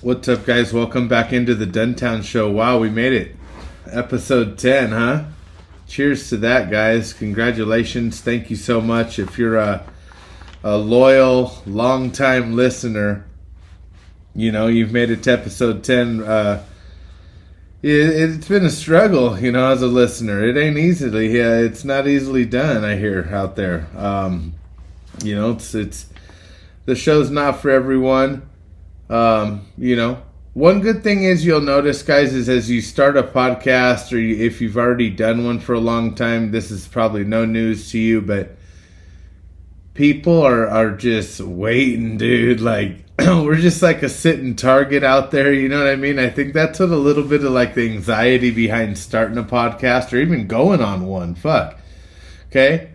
What's up, guys? Welcome back into the Duntown Show. Wow, we made it. Episode 10, huh? Cheers to that, guys. Congratulations. Thank you so much. If you're a loyal, long-time listener, you know, you've made it to episode 10. It's been a struggle, you know, as a listener. It ain't easily. Yeah, it's not easily done, I hear, out there. You know, it's the show's not for everyone. You know, one good thing is you'll notice, guys, is as you start a podcast or if you've already done one for a long time, this is probably no news to you, but people are just waiting, dude. Like, we're just like a sitting target out there, you know what I mean? I think that's what a little bit of like the anxiety behind starting a podcast or even going on one. Fuck. Okay?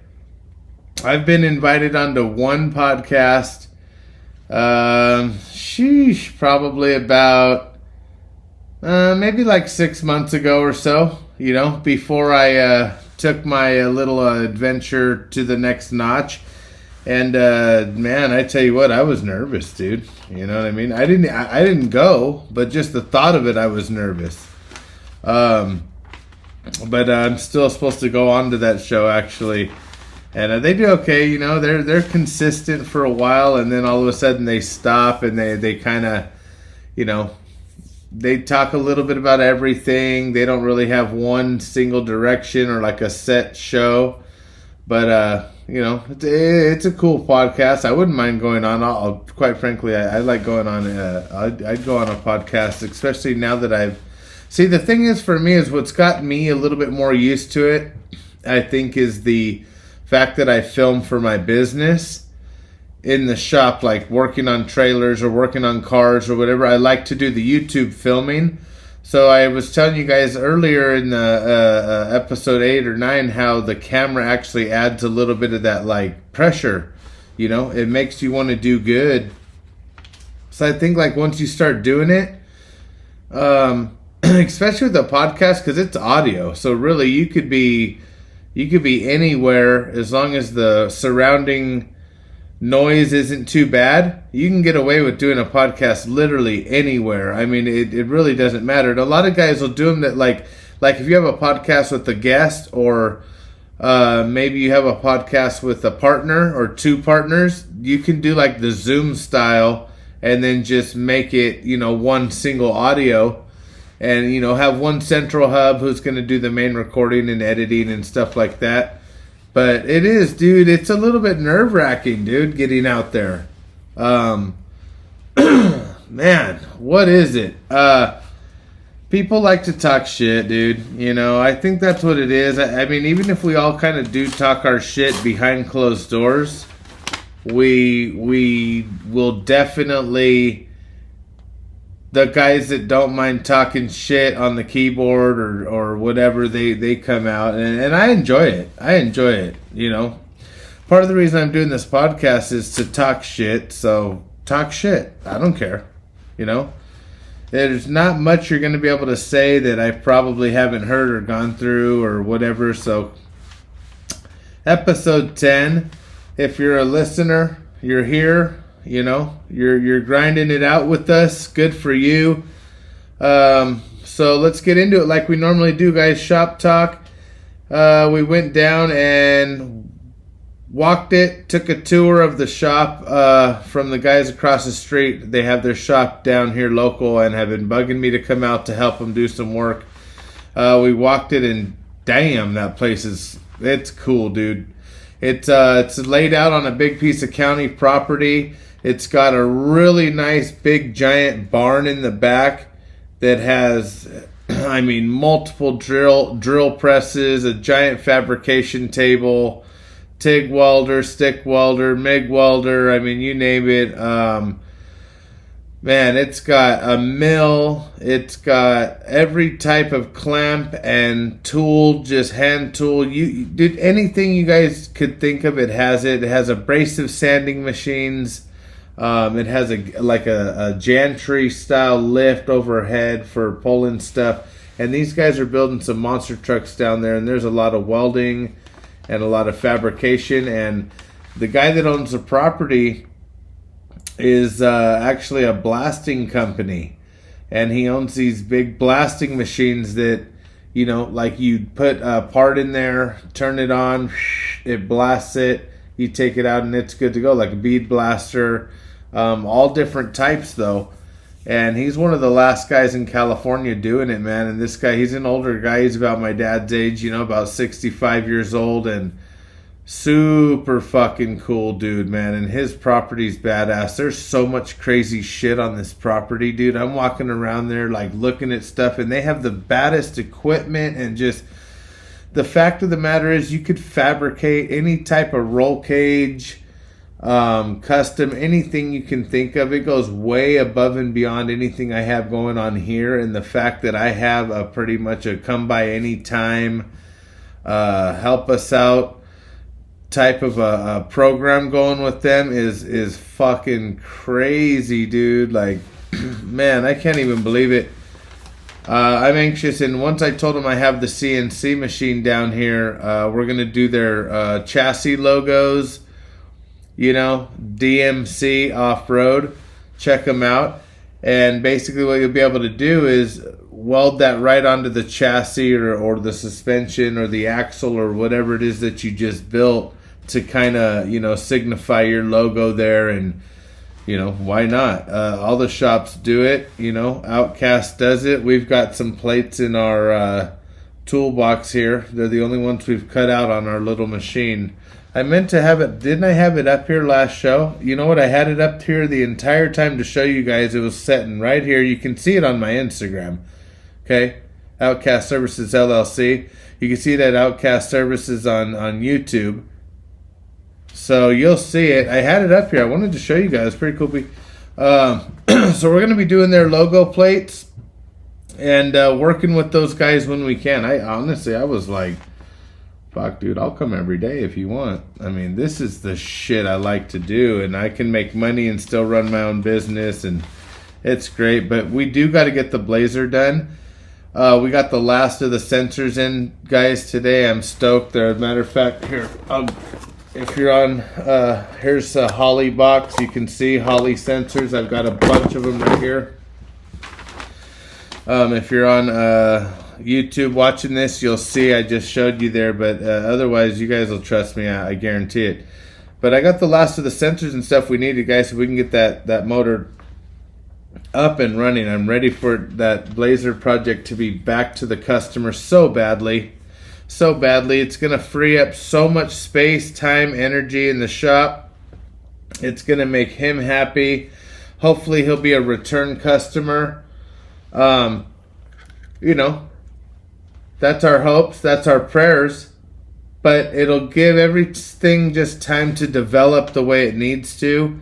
I've been invited onto one podcast. Probably about maybe like 6 months ago or so, you know, before I took my little adventure to the next notch. And man, I tell you what, I was nervous, dude. You know what I mean? I didn't go, but just the thought of it, I was nervous. But I'm still supposed to go on to that show, actually. And they do okay, you know. They're consistent for a while, and then all of a sudden they stop, and they kind of, you know, they talk a little bit about everything. They don't really have one single direction or like a set show. But you know, it's a cool podcast. I wouldn't mind going on. Quite frankly, I like going on. I'd go on a podcast, especially now that I've. See, the thing is, for me, is what's got me a little bit more used to it. I think is the fact that I film for my business in the shop, like working on trailers or working on cars or whatever. I like to do the YouTube filming. So I was telling you guys earlier in the episode 8 or 9 how the camera actually adds a little bit of that like pressure. You know, it makes you want to do good. So I think like once you start doing it, especially with the podcast, because it's audio. So really you could be anywhere as long as the surrounding noise isn't too bad. You can get away with doing a podcast literally anywhere. I mean, it really doesn't matter. And a lot of guys will do them that like if you have a podcast with a guest or maybe you have a podcast with a partner or two partners, you can do like the Zoom style and then just make it, you know, one single audio. And, you know, have one central hub who's going to do the main recording and editing and stuff like that. But it is, dude, it's a little bit nerve-wracking, dude, getting out there. Man, what is it? People like to talk shit, dude. You know, I think that's what it is. I mean, even if we all kind of do talk our shit behind closed doors, we will definitely... The guys that don't mind talking shit on the keyboard or whatever, they come out. And I enjoy it. You know. Part of the reason I'm doing this podcast is to talk shit. So, talk shit. I don't care. You know. There's not much you're going to be able to say that I probably haven't heard or gone through or whatever. So, episode 10. If you're a listener, you're here. You know, you're grinding it out with us. Good for you. So let's get into it like we normally do, guys. Shop talk. We went down and walked it. Took a tour of the shop from the guys across the street. They have their shop down here local and have been bugging me to come out to help them do some work. We walked it and damn, that place it's cool, dude. It's laid out on a big piece of county property. It's got a really nice big giant barn in the back that has, I mean, multiple drill presses, a giant fabrication table, TIG welder, stick welder, MIG welder. I mean, you name it. Man, it's got a mill. It's got every type of clamp and tool, just hand tool. You did anything you guys could think of, it has it. It has abrasive sanding machines. It has a gantry style lift overhead for pulling stuff. And these guys are building some monster trucks down there, and there's a lot of welding and a lot of fabrication. And the guy that owns the property is actually a blasting company. and he owns these big blasting machines that, you know, like you put a part in there, turn it on, it blasts it, you take it out and it's good to go, like a bead blaster. All different types though. And he's one of the last guys in California doing it, man. And this guy, he's an older guy. He's about my dad's age, you know, about 65 years old, and super fucking cool dude, man. And his property's badass. There's so much crazy shit on this property, dude. I'm walking around there like looking at stuff, and they have the baddest equipment. And just the fact of the matter is, you could fabricate any type of roll cage, custom, anything you can think of. It goes way above and beyond anything I have going on here. And the fact that I have a pretty much a come by anytime, help us out type of a program going with them is fucking crazy, dude. Like, man, I can't even believe it. I'm anxious, and once I told them I have the CNC machine down here, we're gonna do their chassis logos, you know, DMC off-road. Check them out. And basically what you'll be able to do is weld that right onto the chassis or the suspension or the axle or whatever it is that you just built, to kind of, you know, signify your logo there. And, you know, why not? All the shops do it, you know. Outcast does it. We've got some plates in our toolbox here. They're the only ones we've cut out on our little machine. I meant to have it, didn't I have it up here last show? You know what, I had it up here the entire time to show you guys. It was sitting right here. You can see it on my Instagram. Okay? Outcast Services LLC. You can see it at Outcast Services on YouTube. So you'll see it. I had it up here. I wanted to show you guys. Pretty cool. So we're going to be doing their logo plates and working with those guys when we can. I was like, fuck, dude, I'll come every day if you want. I mean, this is the shit I like to do, and I can make money and still run my own business, and it's great. But we do got to get the Blazer done. We got the last of the sensors in, guys, today. I'm stoked. As a matter of fact, here, if you're on, here's a Holly box. You can see Holly sensors. I've got a bunch of them right here. If you're on YouTube watching this, you'll see I just showed you there, but otherwise you guys will trust me, I guarantee it. But I got the last of the sensors and stuff we needed, guys, so we can get that motor up and running. I'm ready for that Blazer project to be back to the customer so badly. It's going to free up so much space, time, energy in the shop. It's going to make him happy. Hopefully he'll be a return customer. You know, that's our hopes, that's our prayers, but it'll give everything just time to develop the way it needs to.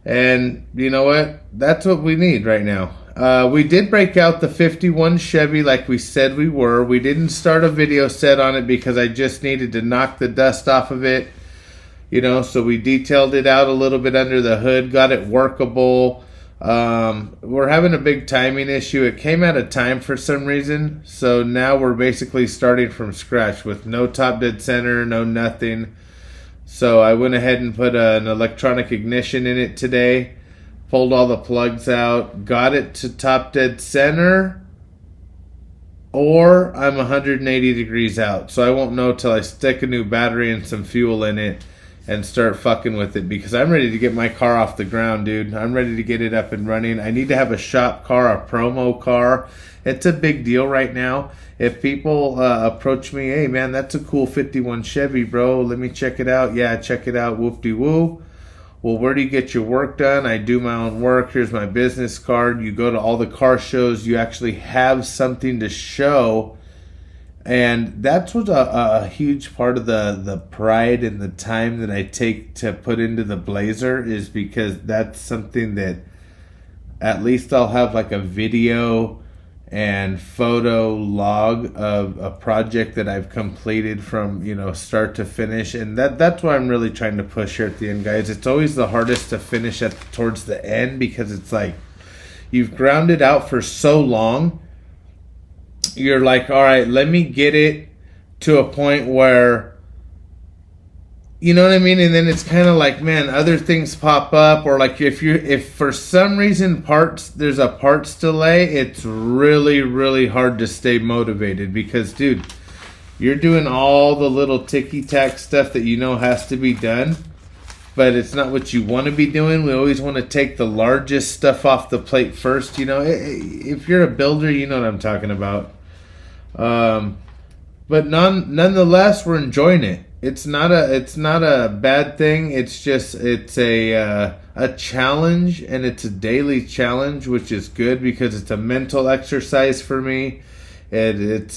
And you know what? That's what we need right now. We did break out the 51 Chevy like we said we were. We didn't start a video set on it because I just needed to knock the dust off of it. You know, so we detailed it out a little bit under the hood, got it workable. We're having a big timing issue. It came out of time for some reason, so now we're basically starting from scratch with no top dead center, no nothing. So I went ahead and put an electronic ignition in it today, pulled all the plugs out, got it to top dead center, or I'm 180 degrees out. So I won't know till I stick a new battery and some fuel in it and start fucking with it, because I'm ready to get my car off the ground, dude. I'm ready to get it up and running. I need to have a shop car, a promo car. It's a big deal right now. If people approach me, hey man, that's a cool 51 Chevy, bro, let me check it out. Yeah, check it out, whoop-de-woo. Well, where do you get your work done? I do my own work. Here's my business card. You go to all the car shows, you actually have something to show. And that's what a huge part of the pride and the time that I take to put into the Blazer, is because that's something that at least I'll have like a video and photo log of a project that I've completed from, you know, start to finish. And that's what I'm really trying to push here at the end, guys. It's always the hardest to finish towards the end, because it's like you've ground it out for so long. You're like, all right, let me get it to a point where, you know what I mean? And then it's kind of like, man, other things pop up, or like if for some reason there's a parts delay, it's really, really hard to stay motivated because, dude, you're doing all the little ticky-tack stuff that you know has to be done, but it's not what you want to be doing. We always want to take the largest stuff off the plate first, you know. If you're a builder, you know what I'm talking about. But nonetheless, we're enjoying it. It's not a bad thing. It's just it's a challenge, and it's a daily challenge, which is good because it's a mental exercise for me. It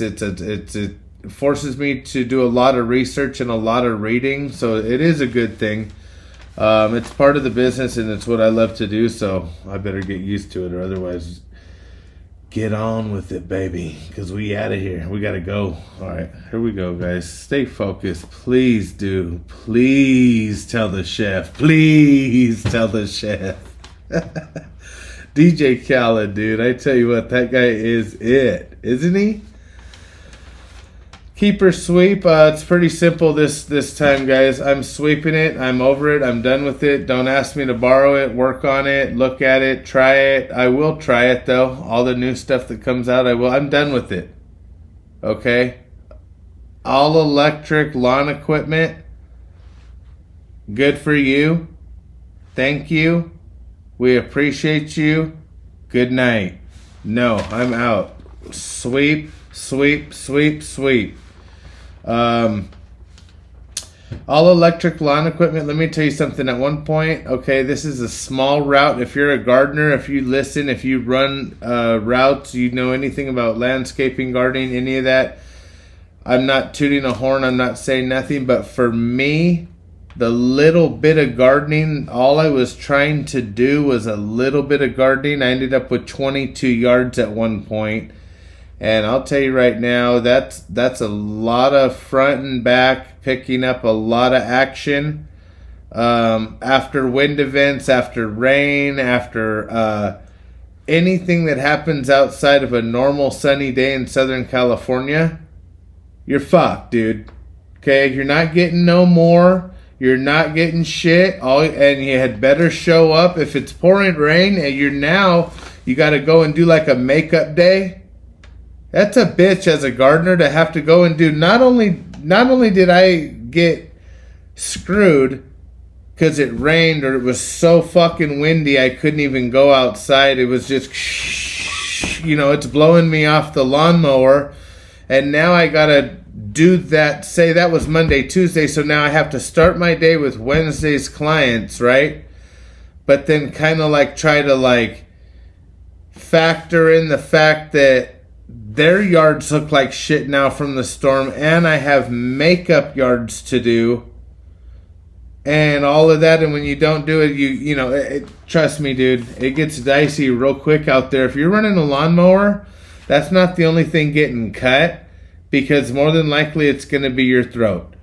forces me to do a lot of research and a lot of reading, so it is a good thing. It's part of the business, and it's what I love to do. So I better get used to it, or otherwise, get on with it, baby, because we out of here. We got to go. All right, here we go, guys. Stay focused. Please do. Please tell the chef. Please tell the chef. DJ Khaled, dude. I tell you what, that guy is it. Isn't he? Keeper sweep. It's pretty simple this time, guys. I'm sweeping it. I'm over it. I'm done with it. Don't ask me to borrow it. Work on it. Look at it. Try it. I will try it, though. All the new stuff that comes out, I will. I'm done with it. Okay? All electric lawn equipment. Good for you. Thank you. We appreciate you. Good night. No, I'm out. Sweep, sweep, sweep, sweep. All electric lawn equipment. Let me tell you something. At one point, okay, this is a small route. If you're a gardener, if you listen, if you run routes, you know anything about landscaping, gardening, any of that, I'm not tooting a horn. I'm not saying nothing. But for me, the little bit of gardening, all I was trying to do was a little bit of gardening. I ended up with 22 yards at one point. And I'll tell you right now, that's a lot of front and back, picking up a lot of action. After wind events, after rain, after anything that happens outside of a normal sunny day in Southern California, you're fucked, dude. Okay, you're not getting no more. You're not getting shit. And you had better show up. If it's pouring rain and you got to go and do like a makeup day. That's a bitch as a gardener to have to go and do. Not only did I get screwed because it rained or it was so fucking windy I couldn't even go outside. It was just, it's blowing me off the lawnmower. And now I got to do that. Say that was Monday, Tuesday. So now I have to start my day with Wednesday's clients, right? But then kind of like try to like factor in the fact that their yards look like shit now from the storm, and I have makeup yards to do, and all of that. And when you don't do it, trust me, dude, it gets dicey real quick out there. If you're running a lawnmower, that's not the only thing getting cut, because more than likely it's going to be your throat.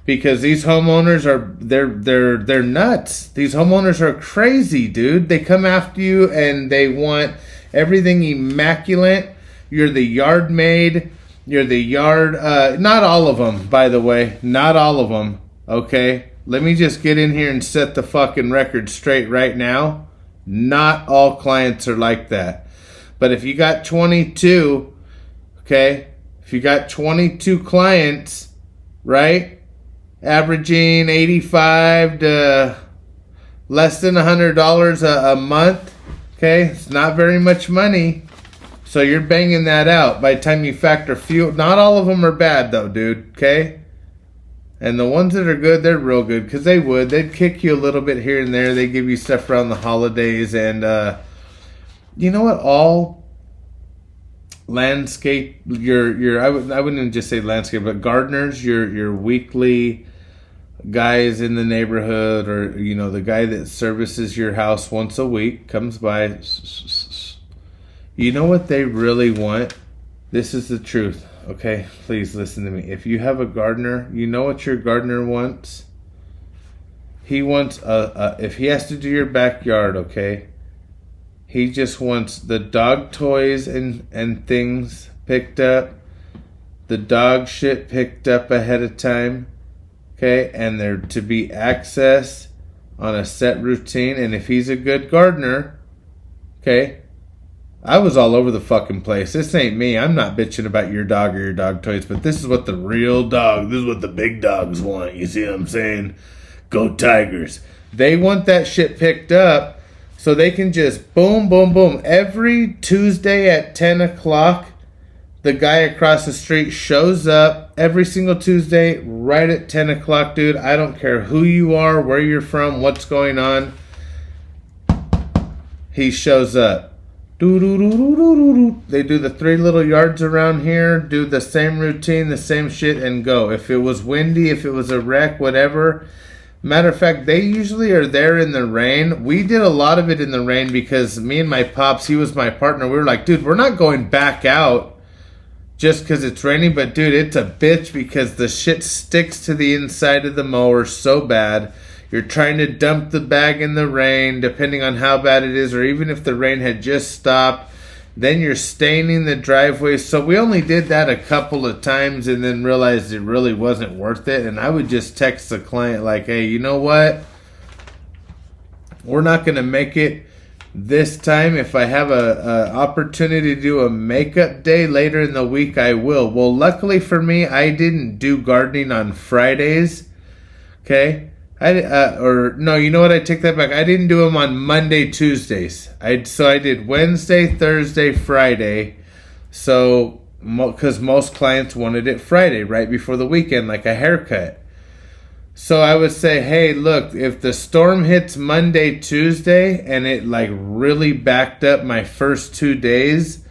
Because these homeowners they're nuts. These homeowners are crazy, dude. They come after you and they want everything immaculate. You're the yard maid. You're the yard... not all of them, by the way. Not all of them. Okay? Let me just get in here and set the fucking record straight right now. Not all clients are like that. But if you got 22... Okay? If you got 22 clients, right? Averaging $85 to less than $100 a month. Okay? It's not very much money. So you're banging that out by the time you factor fuel. Not all of them are bad, though, dude, okay? And the ones that are good, they're real good, because they'd kick you a little bit here and there. They give you stuff around the holidays. And you know what? All landscape, I wouldn't just say landscape, but gardeners, your weekly guys in the neighborhood, or, the guy that services your house once a week, comes by. You know what they really want? This is the truth, okay? Please listen to me. If you have a gardener, you know what your gardener wants? He wants, if he has to do your backyard, okay? He just wants the dog toys and things picked up. The dog shit picked up ahead of time. Okay, and they're to be accessed on a set routine. And if he's a good gardener, okay, I was all over the fucking place. This ain't me. I'm not bitching about your dog or your dog toys, but this is what the real dog, this is what the big dogs want. You see what I'm saying? Go Tigers. They want that shit picked up so they can just boom, boom, boom. Every Tuesday at 10 o'clock, the guy across the street shows up every single Tuesday right at 10 o'clock, dude. I don't care who you are, where you're from, what's going on. He shows up. They do the 3 little yards around here, do the same routine, the same shit, and go. If it was windy, if it was a wreck, whatever. Matter of fact, they usually are there in the rain. We did a lot of it in the rain because me and my pops, he was my partner. We were like, dude, we're not going back out just because it's raining. But, dude, it's a bitch because the shit sticks to the inside of the mower so bad. You're trying to dump the bag in the rain, depending on how bad it is, or even if the rain had just stopped. Then you're staining the driveway. So we only did that a couple of times and then realized it really wasn't worth it. And I would just text the client like, hey, you know what? We're not going to make it this time. If I have a opportunity to do a makeup day later in the week, I will. Well, luckily for me, I didn't do gardening on Fridays. Okay? You know what? I take that back. I didn't do them on Monday, Tuesdays. I did Wednesday, Thursday, Friday. So, because most clients wanted it Friday, right before the weekend, like a haircut. So I would say, hey, look, if the storm hits Monday, Tuesday, and it like really backed up my first 2 days,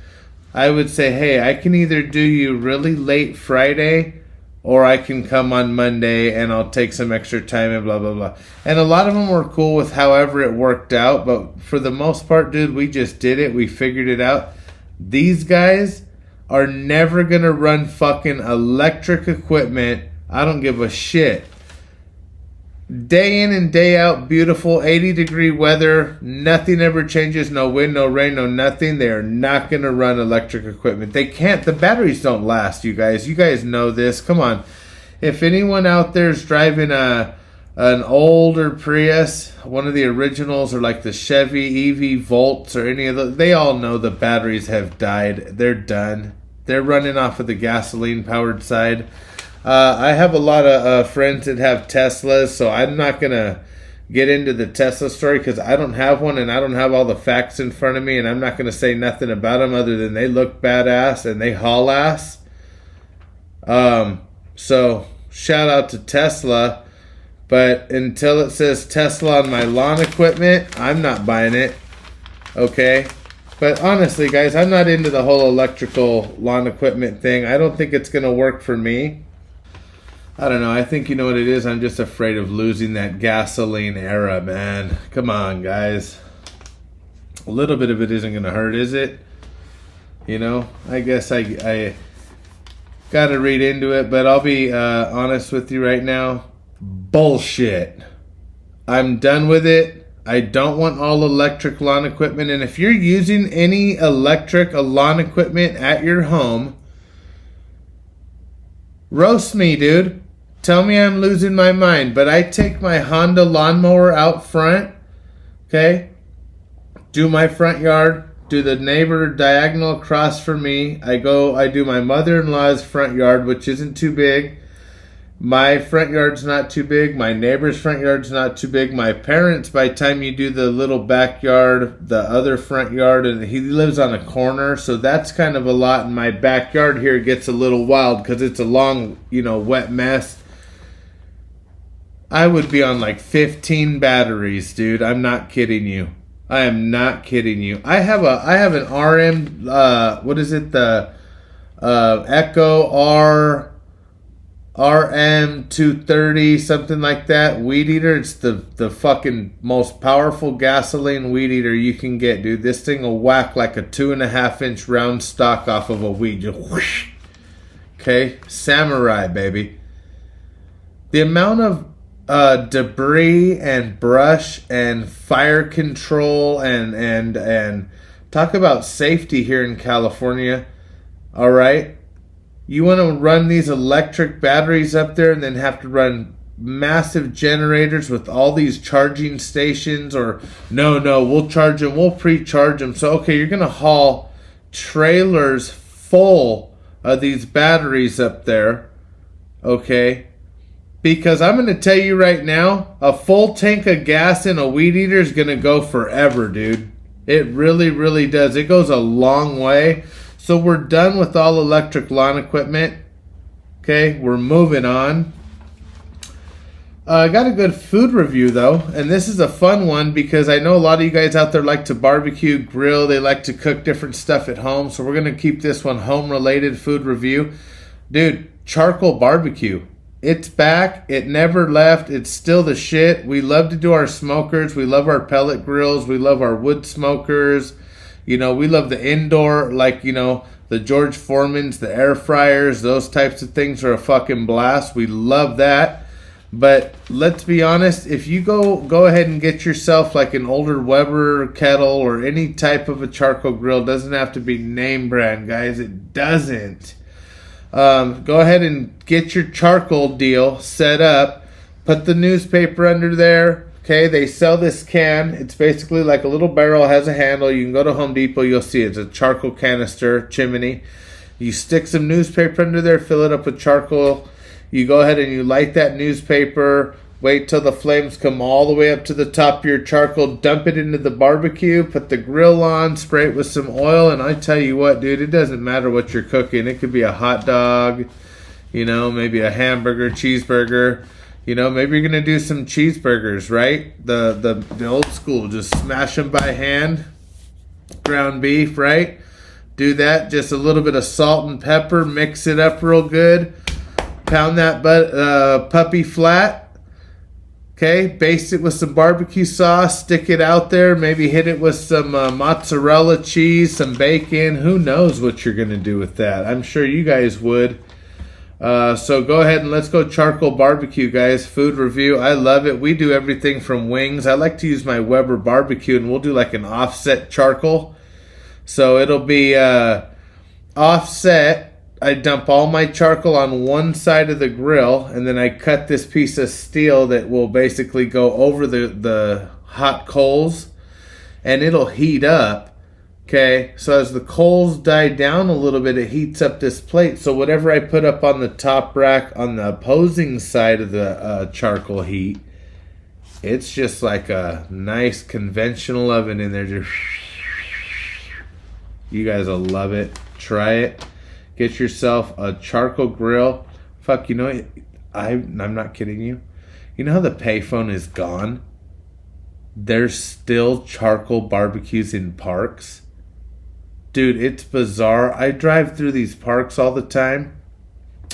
I would say, hey, I can either do you really late Friday, or I can come on Monday and I'll take some extra time and blah, blah, blah. And a lot of them were cool with however it worked out. But for the most part, dude, we just did it. We figured it out. These guys are never going to run fucking electric equipment. I don't give a shit. Day in and day out, beautiful 80-degree weather. Nothing ever changes. No wind, no rain, no nothing. They are not going to run electric equipment. They can't. The batteries don't last, you guys. You guys know this. Come on. If anyone out there is driving an older Prius, one of the originals, or like the Chevy EV Volts or any of those, they all know the batteries have died. They're done. They're running off of the gasoline-powered side. I have a lot of friends that have Teslas, so I'm not going to get into the Tesla story because I don't have one and I don't have all the facts in front of me, and I'm not going to say nothing about them other than they look badass and they haul ass. So shout out to Tesla, but until it says Tesla on my lawn equipment, I'm not buying it. Okay? But honestly, guys, I'm not into the whole electrical lawn equipment thing. I don't think it's going to work for me. I don't know. I think you know what it is. I'm just afraid of losing that gasoline era, man. Come on, guys. A little bit of it isn't going to hurt, is it? You know, I guess I got to read into it, but I'll be honest with you right now. Bullshit. I'm done with it. I don't want all electric lawn equipment. And if you're using any electric lawn equipment at your home, roast me, dude. Tell me I'm losing my mind. But I take my Honda lawnmower out front, okay? Do my front yard. Do the neighbor diagonal across from me. I do my mother-in-law's front yard, which isn't too big. My front yard's not too big. My neighbor's front yard's not too big. My parents, by the time you do the little backyard, the other front yard, and he lives on a corner, so that's kind of a lot. And my backyard here gets a little wild because it's a long, wet mess. I would be on like 15 batteries, dude. I'm not kidding you. I am not kidding you. I have an RM, what is it? The Echo RM230, something like that, weed eater. It's the fucking most powerful gasoline weed eater you can get, dude. This thing will whack like a 2.5-inch round stock off of a weed. Just whoosh. Okay? Samurai, baby. The amount of debris and brush and fire control and talk about safety here in California. All right? You want to run these electric batteries up there and then have to run massive generators with all these charging stations, or no, we'll charge them, we'll pre-charge them. So, okay, you're going to haul trailers full of these batteries up there, okay? Because I'm going to tell you right now, a full tank of gas in a weed eater is going to go forever, dude. It really, really does. It goes a long way. So we're done with all electric lawn equipment. Okay, we're moving on. I got a good food review, though. And this is a fun one because I know a lot of you guys out there like to barbecue, grill. They like to cook different stuff at home. So we're going to keep this one home-related food review. Dude, charcoal barbecue. It's back. It never left. It's still the shit. We love to do our smokers. We love our pellet grills. We love our wood smokers. You know, we love the indoor, like, you know, the George Foreman's, the air fryers. Those types of things are a fucking blast. We love that. But let's be honest, if you go ahead and get yourself like an older Weber kettle or any type of a charcoal grill, it doesn't have to be name brand, guys. It doesn't. Go ahead and get your charcoal deal set up. Put the newspaper under there. Okay, they sell this can. It's basically like a little barrel, has a handle. You can go to Home Depot, you'll see it. It's a charcoal canister chimney. You stick some newspaper under there, fill it up with charcoal. You go ahead and you light that newspaper. Wait till the flames come all the way up to the top of your charcoal. Dump it into the barbecue. Put the grill on. Spray it with some oil. And I tell you what, dude, it doesn't matter what you're cooking. It could be a hot dog, you know, maybe a hamburger, cheeseburger. You know, maybe you're going to do some cheeseburgers, right? The old school. Just smash them by hand. Ground beef, right? Do that. Just a little bit of salt and pepper. Mix it up real good. Pound that puppy flat. Okay, baste it with some barbecue sauce, stick it out there, maybe hit it with some mozzarella cheese, some bacon. Who knows what you're going to do with that? I'm sure you guys would. So go ahead and let's go charcoal barbecue, guys. Food review. I love it. We do everything from wings. I like to use my Weber barbecue, and we'll do like an offset charcoal. So it'll be offset. I dump all my charcoal on one side of the grill, and then I cut this piece of steel that will basically go over the hot coals, and it'll heat up. Okay, so as the coals die down a little bit, it heats up this plate. So whatever I put up on the top rack on the opposing side of the charcoal heat, it's just like a nice conventional oven in there. Just you guys will love it. Try it. Get yourself a charcoal grill. Fuck, you know, I'm not kidding you. You know how the payphone is gone? There's still charcoal barbecues in parks. Dude, it's bizarre. I drive through these parks all the time.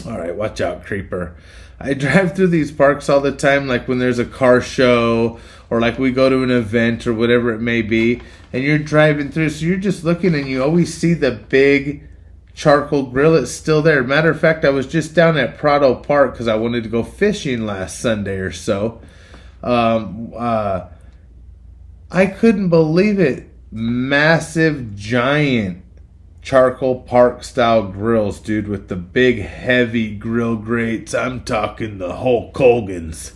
All right, watch out, creeper. I drive through these parks all the time, like when there's a car show or like we go to an event or whatever it may be, and you're driving through, so you're just looking and you always see the big charcoal grill. It's still there. Matter of fact, I was just down at Prado Park because I wanted to go fishing last Sunday or so. I couldn't believe it. Massive, giant charcoal park style grills, dude, with the big, heavy grill grates. I'm talking the Hulk Hogan's.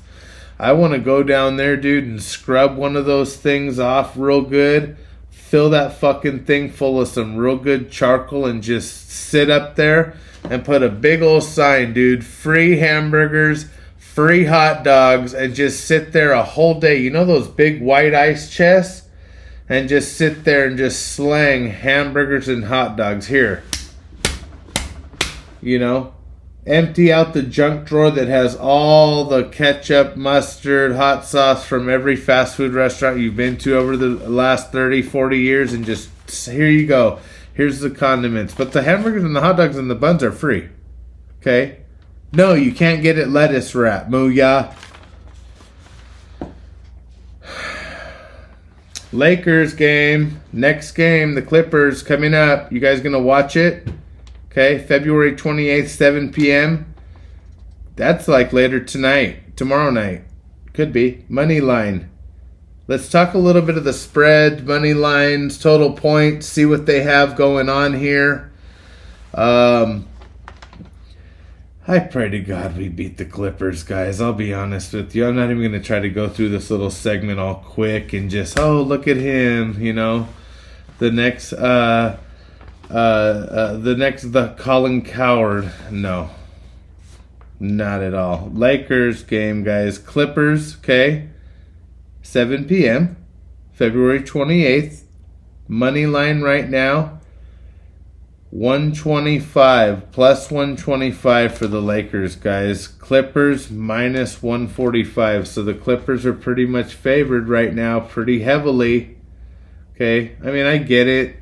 I want to go down there, dude, and scrub one of those things off real good. Fill that fucking thing full of some real good charcoal and just sit up there and put a big old sign, dude. Free hamburgers, free hot dogs, and just sit there a whole day. You know those big white ice chests? And just sit there and just slang hamburgers and hot dogs. Here. You know? Empty out the junk drawer that has all the ketchup, mustard, hot sauce from every fast food restaurant you've been to over the last 30, 40 years, and just, here you go. Here's the condiments. But the hamburgers and the hot dogs and the buns are free. Okay? No, you can't get it lettuce wrap. Mooyah. Lakers game. Next game, the Clippers coming up. You guys gonna watch it? Okay, February 28th, 7 p.m. That's like later tonight, tomorrow night. Could be. Money line. Let's talk a little bit of the spread, money lines, total points, see what they have going on here. I pray to God we beat the Clippers, guys. I'll be honest with you. I'm not even going to try to go through this little segment all quick and just, oh, look at him, you know. The Colin Coward. No. Not at all. Lakers game, guys. Clippers, okay. 7 p.m. February 28th. Money line right now. 125 plus 125 for the Lakers, guys. Clippers minus 145. So the Clippers are pretty much favored right now, pretty heavily. Okay, I mean, I get it.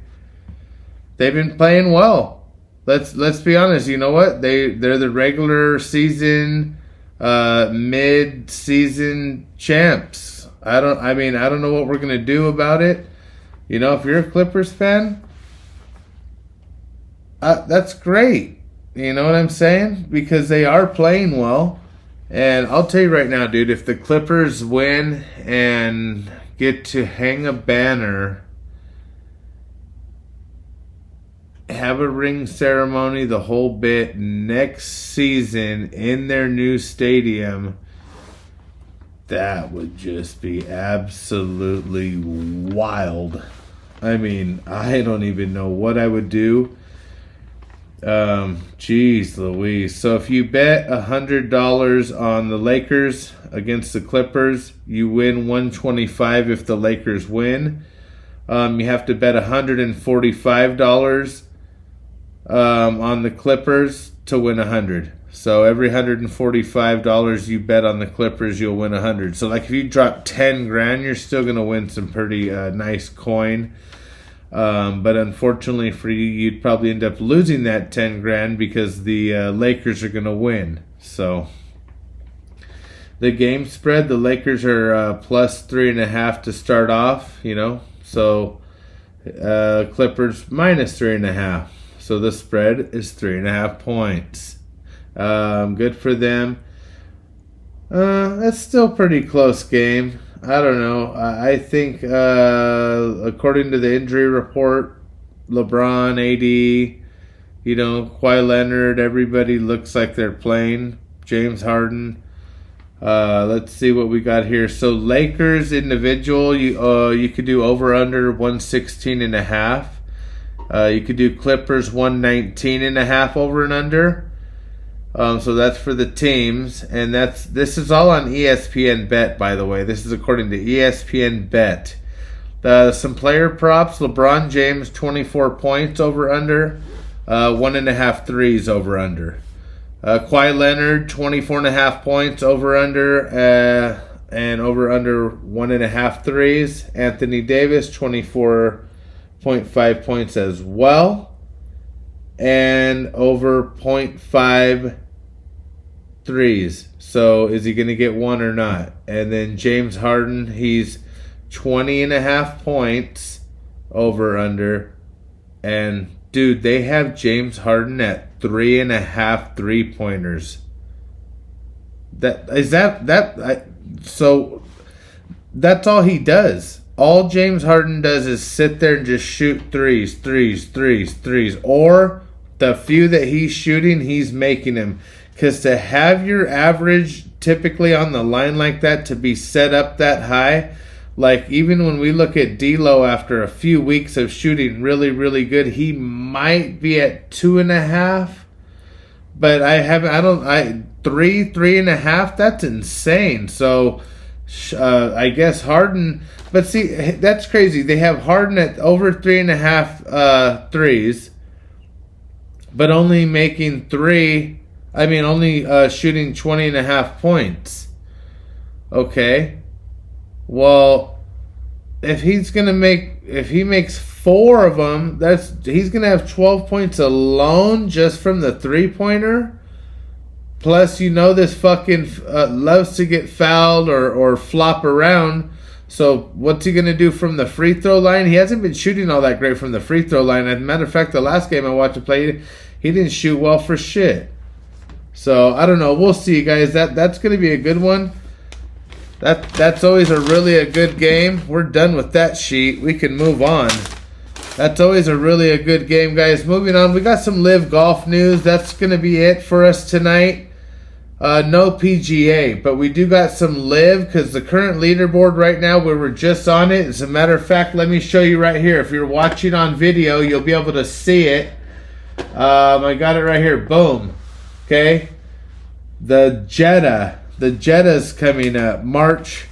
They've been playing well. Let's be honest. You know what? They're the regular season, mid-season champs. I don't know what we're gonna do about it. You know, if you're a Clippers fan. That's great. You know what I'm saying? Because they are playing well. And I'll tell you right now, dude, if the Clippers win and get to hang a banner, have a ring ceremony, the whole bit, next season in their new stadium, that would just be absolutely wild. I mean, I don't even know what I would do. Jeez Louise. So if you bet $100 on the Lakers against the Clippers, you win 125 if the Lakers win. You have to bet $145 on the Clippers to win 100. So every $145 you bet on the Clippers, you'll win 100. So like if you drop 10 grand, you're still gonna win some pretty nice coin. But unfortunately for you, you'd probably end up losing that 10 grand because the Lakers are going to win. So the game spread, the Lakers are plus 3.5 to start off, you know. So Clippers minus 3.5. So the spread is 3.5 points. Good for them. That's still a pretty close game. I don't know. I think, according to the injury report, LeBron, AD, you know, Kawhi Leonard, everybody looks like they're playing. James Harden. Let's see what we got here. So Lakers individual, you could do over under 116.5. You could do Clippers 119.5 over and under. So that's for the teams, and this is all on ESPN Bet, by the way. This is according to ESPN Bet. Some player props: LeBron James 24 points over under, 1.5 threes over under. Kawhi Leonard 24.5 points over under, and over under 1.5 threes. Anthony Davis 24.5 points as well. And over 0.5 threes. So is he going to get one or not? And then James Harden, he's 20.5 points over under. And dude, they have James Harden at 3.5 3-pointers. So that's all he does. All James Harden does is sit there and just shoot threes. Or the few that he's shooting, he's making them. Because to have your average typically on the line like that, to be set up that high, like even when we look at D'Lo after a few weeks of shooting really, really good, he might be at 2.5. But 3.5, that's insane. So I guess Harden, but see, that's crazy. They have Harden at over 3.5 threes, but only making only shooting 20.5 points. Okay. Well, if he makes 4 of them, he's going to have 12 points alone just from the 3-pointer. Plus, you know, this fucking loves to get fouled or flop around. So what's he going to do from the free throw line? He hasn't been shooting all that great from the free throw line. As a matter of fact, the last game I watched him play, he didn't shoot well for shit. So I don't know. We'll see, guys. That's going to be a good one. That's always a good game. We're done with that sheet. We can move on. That's always a good game, guys. Moving on, we got some live golf news. That's going to be it for us tonight. No PGA, but we do got some live because the current leaderboard right now, we were just on it. As a matter of fact, let me show you right here. If you're watching on video, you'll be able to see it. I got it right here. Boom. Okay. The Jeddah's coming up March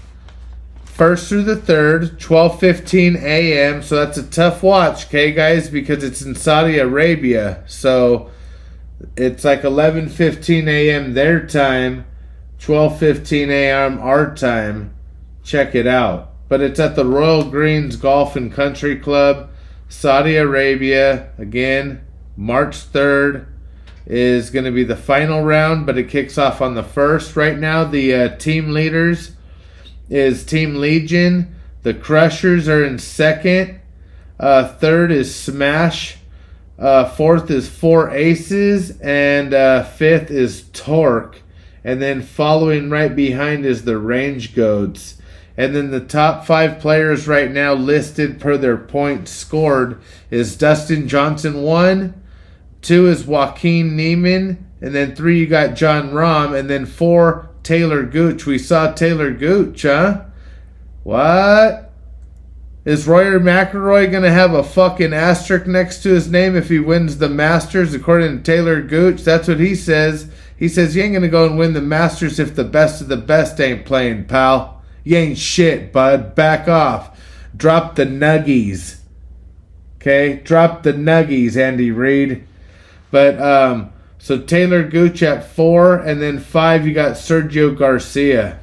1st through the 3rd, 12:15 a.m. So that's a tough watch, okay, guys, because it's in Saudi Arabia. So it's like 11:15 a.m. their time, 12:15 a.m. our time. Check it out. But it's at the Royal Greens Golf and Country Club, Saudi Arabia. Again, March 3rd is going to be the final round, but it kicks off on the 1st. Right now, the team leaders is Team Legion. The Crushers are in 2nd. 3rd is Smash. 4th is 4 Aces, and 5th is Torque, and then following right behind is the Range Goats. And then the top 5 players right now listed per their points scored is Dustin Johnson 1, 2 is Joaquin Neiman, and then 3 you got John Rahm, and then 4 Taylor Gooch. We saw Taylor Gooch, huh? What? Is Rory McIlroy going to have a fucking asterisk next to his name if he wins the Masters, according to Taylor Gooch? That's what he says. He says you ain't going to go and win the Masters if the best of the best ain't playing, pal. You ain't shit, bud. Back off. Drop the nuggies. Okay? Drop the nuggies, Andy Reid. But, so Taylor Gooch at 4, and then 5 you got Sergio Garcia.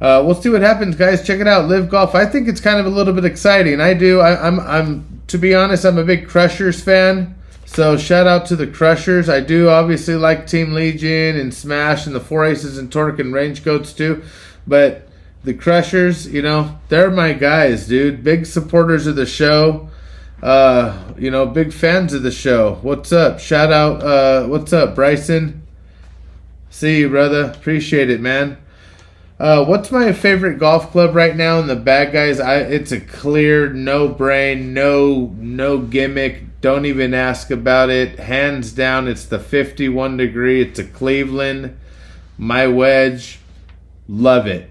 We'll see what happens, guys. Check it out, Live Golf. I think it's kind of a little bit exciting. I do. I'm to be honest, I'm a big Crushers fan. So shout out to the Crushers. I do obviously like Team Legion and Smash and the 4 Aces and Torque and Range Goats too. But the Crushers, you know, they're my guys, dude. Big supporters of the show. You know, big fans of the show. What's up? Shout out. What's up, Bryson? See you, brother. Appreciate it, man. What's my favorite golf club right now in the bag, guys? It's a clear, no brain, no gimmick. Don't even ask about it. Hands down, it's the 51 degree. It's a Cleveland. My wedge. Love it.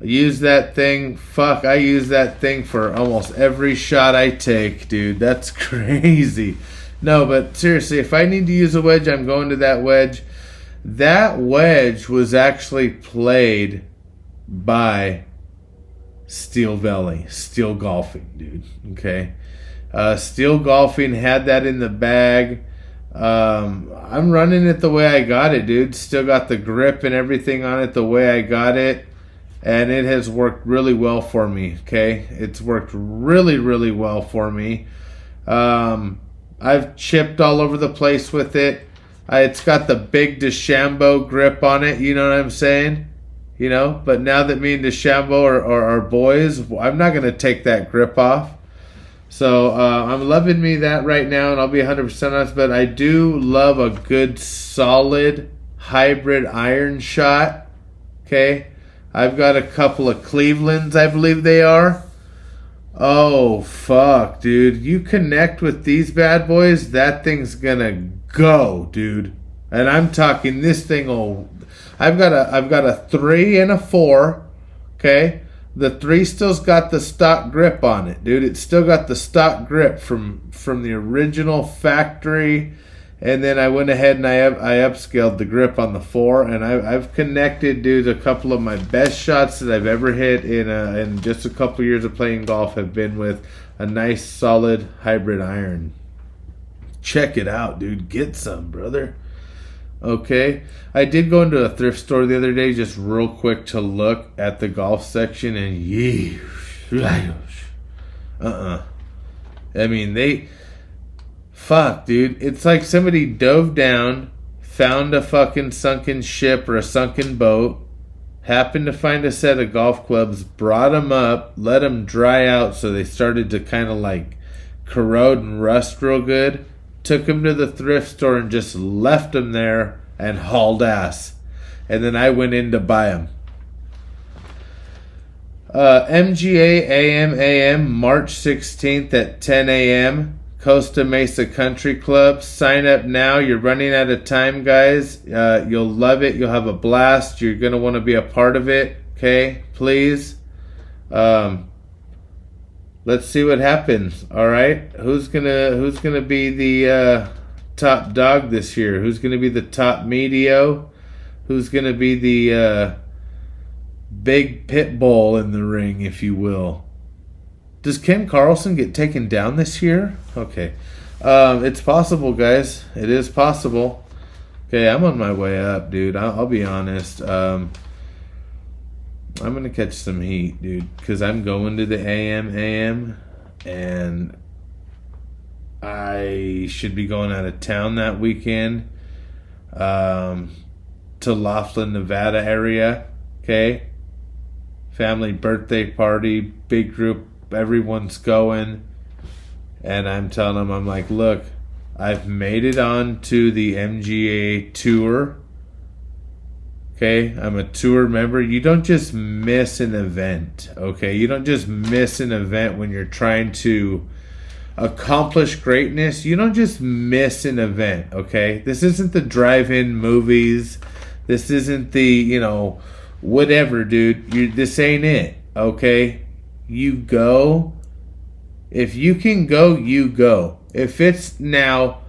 I use that thing. Fuck, I use that thing for almost every shot I take, dude. That's crazy. No, but seriously, if I need to use a wedge, I'm going to that wedge. That wedge was actually played by Steel Valley, Steel Golfing, dude. Okay. Steel Golfing had that in the bag. I'm running it the way I got it, dude. Still got the grip and everything on it the way I got it. And it has worked really well for me, okay? It's worked really, really well for me. I've chipped all over the place with it. It's got the big DeChambeau grip on it, you know what I'm saying? You know, but now that me and DeChambeau are boys, I'm not going to take that grip off. So I'm loving me that right now, and I'll be 100% honest, but I do love a good, solid, hybrid iron shot, okay? I've got a couple of Clevelands, I believe they are. Oh, fuck, dude. You connect with these bad boys, that thing's going to go, dude. And I'm talking this thing I've got a 3 and a 4, okay? The 3 still's got the stock grip on it, dude. It's still got the stock grip from the original factory. And then I went ahead and I upscaled the grip on the 4, and I've connected, dude. A couple of my best shots that I've ever hit in just a couple of years of playing golf have been with a nice, solid hybrid iron. Check it out, dude. Get some, brother. Okay. I did go into a thrift store the other day just real quick to look at the golf section, and I mean, fuck, dude. It's like somebody dove down, found a fucking sunken ship or a sunken boat, happened to find a set of golf clubs, brought them up, let them dry out so they started to kind of like corrode and rust real good, took them to the thrift store and just left them there and hauled ass. And then I went in to buy them. MGA AM March 16th at 10 a.m. Costa Mesa Country Club. Sign up now. You're running out of time, guys. You'll love it. You'll have a blast. You're going to want to be a part of it. Okay? Please. Let's see what happens. All right? Who's gonna be the top dog this year? Who's going to be the top medio? Who's going to be the big pit bull in the ring, if you will? Does Ken Carlson get taken down this year? Okay. It's possible, guys. It is possible. Okay, I'm on my way up, dude. I'll be honest. I'm going to catch some heat, dude, because I'm going to the AM, and I should be going out of town that weekend to Laughlin, Nevada area. Okay? Family birthday party, big group. Everyone's going, and I'm telling them, I'm like, look, I've made it on to the MGA tour. Okay, I'm a tour member. You don't just miss an event. Okay, you don't just miss an event when you're trying to accomplish greatness. You don't just miss an event. Okay, this isn't the drive-in movies. This isn't the whatever, dude. This ain't it. Okay. You go. If you can go, you go. If it's now,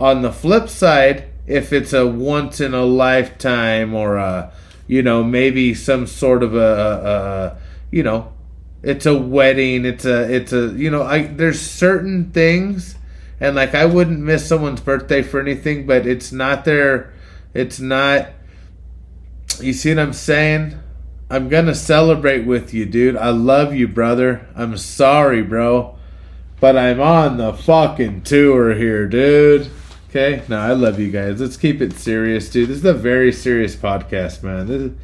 on the flip side, if it's a once in a lifetime or maybe some sort of it's a wedding, there's certain things, and like I wouldn't miss someone's birthday for anything, but it's not, you see what I'm saying? I'm going to celebrate with you, dude. I love you, brother. I'm sorry, bro. But I'm on the fucking tour here, dude. Okay? No, I love you guys. Let's keep it serious, dude. This is a very serious podcast, man.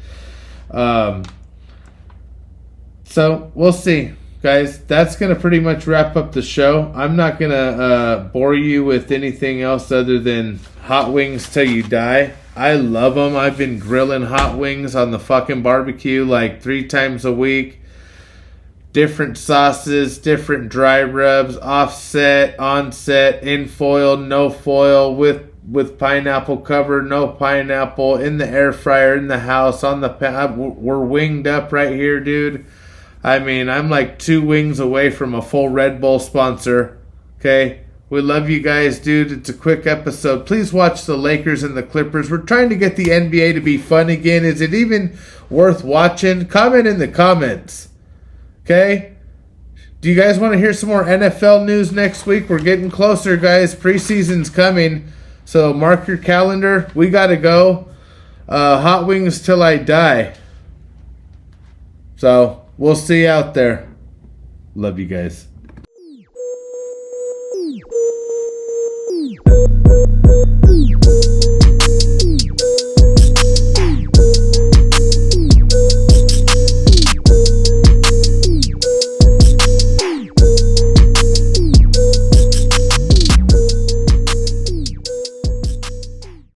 So, we'll see. Guys, that's going to pretty much wrap up the show. I'm not going to bore you with anything else other than hot wings till you die. I love them. I've been grilling hot wings on the fucking barbecue like 3 times a week. Different sauces, different dry rubs, offset, onset, in foil, no foil, with pineapple cover, no pineapple, in the air fryer, in the house, on the pan. We're winged up right here, dude. I mean, I'm like 2 wings away from a full Red Bull sponsor. Okay? We love you guys, dude. It's a quick episode. Please watch the Lakers and the Clippers. We're trying to get the NBA to be fun again. Is it even worth watching? Comment in the comments. Okay? Do you guys want to hear some more NFL news next week? We're getting closer, guys. Preseason's coming. So mark your calendar. We got to go. Hot wings till I die. So we'll see you out there. Love you guys.